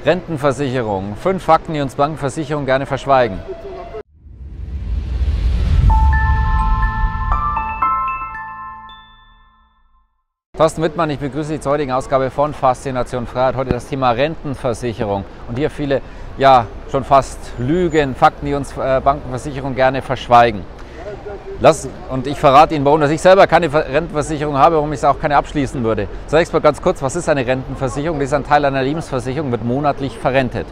Rentenversicherung. 5 Fakten, die uns Bankenversicherungen gerne verschweigen. Thorsten Wittmann, ich begrüße Sie zur heutigen Ausgabe von Faszination Freiheit. Heute das Thema Rentenversicherung. Und hier viele, ja, schon fast Lügen, Fakten, die uns Bankenversicherungen gerne verschweigen. Und ich verrate Ihnen, warum ich selber keine Rentenversicherung habe, warum ich auch keine abschließen würde. Zunächst mal ganz kurz, was ist eine Rentenversicherung? Das ist ein Teil einer Lebensversicherung, wird monatlich verrentet.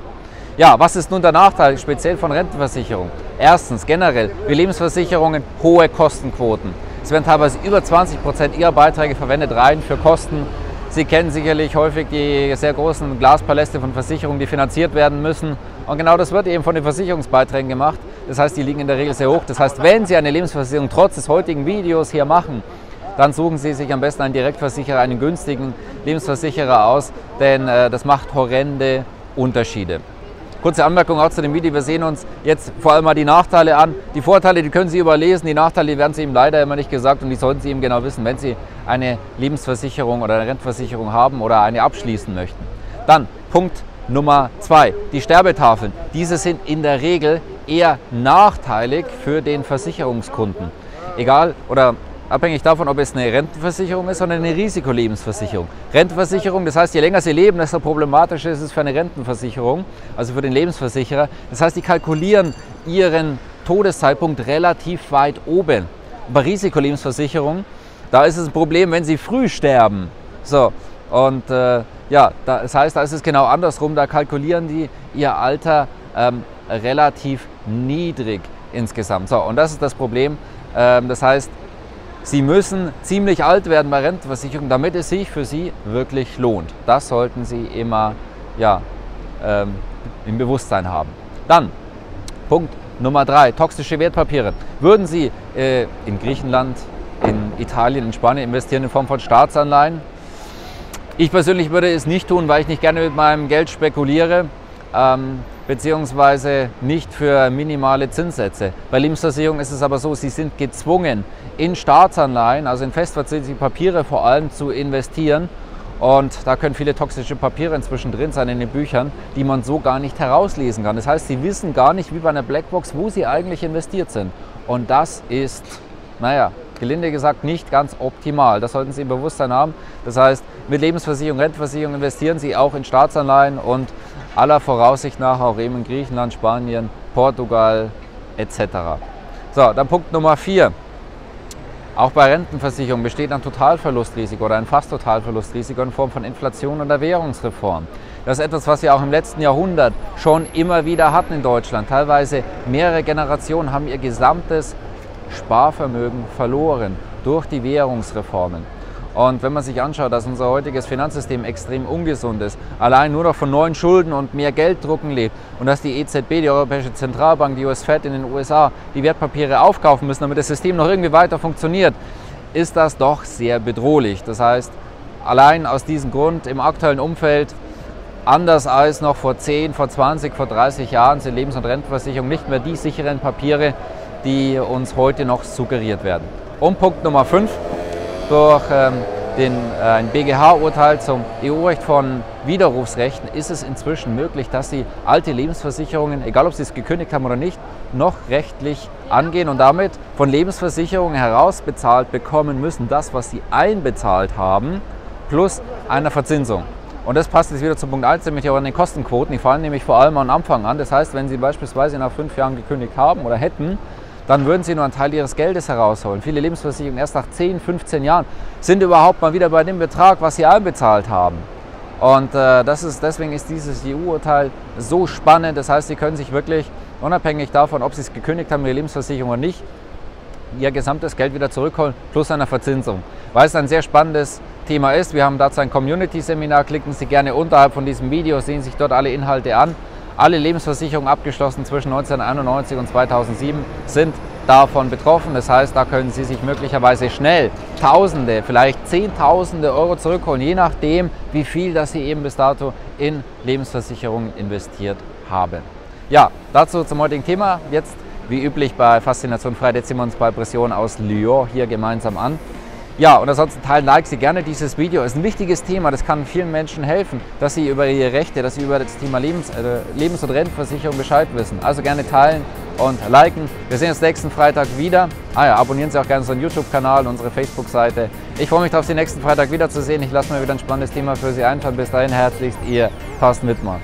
Ja, was ist nun der Nachteil speziell von Rentenversicherung? Erstens, generell, wie Lebensversicherungen, hohe Kostenquoten. Es werden teilweise über 20% Ihrer Beiträge verwendet, rein für Kosten. Sie kennen sicherlich häufig die sehr großen Glaspaläste von Versicherungen, die finanziert werden müssen. Und genau das wird eben von den Versicherungsbeiträgen gemacht. Das heißt, die liegen in der Regel sehr hoch. Das heißt, wenn Sie eine Lebensversicherung trotz des heutigen Videos hier machen, dann suchen Sie sich am besten einen Direktversicherer, einen günstigen Lebensversicherer aus, denn das macht horrende Unterschiede. Kurze Anmerkung auch zu dem Video. Wir sehen uns jetzt vor allem mal die Nachteile an. Die Vorteile, die können Sie überlesen, die Nachteile, die werden Sie ihm leider immer nicht gesagt und die sollten Sie eben genau wissen, wenn Sie eine Lebensversicherung oder eine Rentenversicherung haben oder eine abschließen möchten. Dann Punkt Nummer 2, die Sterbetafeln. Diese sind in der Regel eher nachteilig für den Versicherungskunden. Egal oder abhängig davon, ob es eine Rentenversicherung ist oder eine Risikolebensversicherung. Rentenversicherung, das heißt, je länger Sie leben, desto problematischer ist es für eine Rentenversicherung, also für den Lebensversicherer. Das heißt, die kalkulieren Ihren Todeszeitpunkt relativ weit oben. Bei Risikolebensversicherung, da ist es ein Problem, wenn Sie früh sterben. So, und ja, das heißt, da ist es genau andersrum, da kalkulieren die Ihr Alter relativ niedrig insgesamt. So, und das ist das Problem. Das heißt, Sie müssen ziemlich alt werden bei Rentenversicherung, damit es sich für Sie wirklich lohnt. Das sollten Sie immer im Bewusstsein haben. Dann Punkt Nummer 3, toxische Wertpapiere. Würden Sie in Griechenland, in Italien, in Spanien investieren in Form von Staatsanleihen? Ich persönlich würde es nicht tun, weil ich nicht gerne mit meinem Geld spekuliere, beziehungsweise nicht für minimale Zinssätze. Bei Lebensversicherungen ist es aber so, Sie sind gezwungen, in Staatsanleihen, also in festverzinsliche Papiere vor allem, zu investieren. Und da können viele toxische Papiere inzwischen drin sein in den Büchern, die man so gar nicht herauslesen kann. Das heißt, Sie wissen gar nicht, wie bei einer Blackbox, wo Sie eigentlich investiert sind. Und das ist, naja, gelinde gesagt, nicht ganz optimal. Das sollten Sie im Bewusstsein haben. Das heißt, mit Lebensversicherung, Rentenversicherung investieren Sie auch in Staatsanleihen und aller Voraussicht nach auch eben in Griechenland, Spanien, Portugal etc. So, dann Punkt Nummer 4. Auch bei Rentenversicherung besteht ein Totalverlustrisiko oder ein fast Totalverlustrisiko in Form von Inflation oder Währungsreform. Das ist etwas, was wir auch im letzten Jahrhundert schon immer wieder hatten in Deutschland. Teilweise mehrere Generationen haben ihr gesamtes Sparvermögen verloren durch die Währungsreformen. Und wenn man sich anschaut, dass unser heutiges Finanzsystem extrem ungesund ist, allein nur noch von neuen Schulden und mehr Gelddrucken lebt und dass die EZB, die Europäische Zentralbank, die US Fed in den USA die Wertpapiere aufkaufen müssen, damit das System noch irgendwie weiter funktioniert, ist das doch sehr bedrohlich. Das heißt, allein aus diesem Grund im aktuellen Umfeld, anders als noch vor 10, vor 20, vor 30 Jahren, sind Lebens- und Rentenversicherungen nicht mehr die sicheren Papiere, die uns heute noch suggeriert werden. Und Punkt Nummer 5. Durch ein BGH-Urteil zum EU-Recht von Widerrufsrechten ist es inzwischen möglich, dass Sie alte Lebensversicherungen, egal ob Sie es gekündigt haben oder nicht, noch rechtlich angehen und damit von Lebensversicherungen herausbezahlt bekommen müssen, das, was Sie einbezahlt haben, plus einer Verzinsung. Und das passt jetzt wieder zu Punkt 1, nämlich auch an den Kostenquoten. Die fallen nämlich vor allem am Anfang an. Das heißt, wenn Sie beispielsweise nach 5 Jahren gekündigt haben oder hätten, dann würden Sie nur einen Teil Ihres Geldes herausholen. Viele Lebensversicherungen erst nach 10, 15 Jahren sind überhaupt mal wieder bei dem Betrag, was Sie einbezahlt haben. Und deswegen ist dieses EU-Urteil so spannend. Das heißt, Sie können sich wirklich, unabhängig davon, ob Sie es gekündigt haben, Ihre Lebensversicherung oder nicht, Ihr gesamtes Geld wieder zurückholen, plus einer Verzinsung. Weil es ein sehr spannendes Thema ist. Wir haben dazu ein Community-Seminar. Klicken Sie gerne unterhalb von diesem Video, sehen sich dort alle Inhalte an. Alle Lebensversicherungen abgeschlossen zwischen 1991 und 2007 sind davon betroffen. Das heißt, da können Sie sich möglicherweise schnell Tausende, vielleicht Zehntausende Euro zurückholen, je nachdem, wie viel das Sie eben bis dato in Lebensversicherungen investiert haben. Ja, dazu zum heutigen Thema. Jetzt, wie üblich bei Faszination Freiheit, jetzt sehen wir uns bei Pression aus Lyon hier gemeinsam an. Ja, und ansonsten teilen, like Sie gerne dieses Video. Es ist ein wichtiges Thema, das kann vielen Menschen helfen, dass sie über ihre Rechte, dass sie über das Thema Lebens- und Rentenversicherung Bescheid wissen. Also gerne teilen und liken. Wir sehen uns nächsten Freitag wieder. Abonnieren Sie auch gerne unseren YouTube-Kanal, unsere Facebook-Seite. Ich freue mich darauf, Sie nächsten Freitag wiederzusehen. Ich lasse mir wieder ein spannendes Thema für Sie einfallen. Bis dahin herzlichst, Ihr Thorsten Wittmer.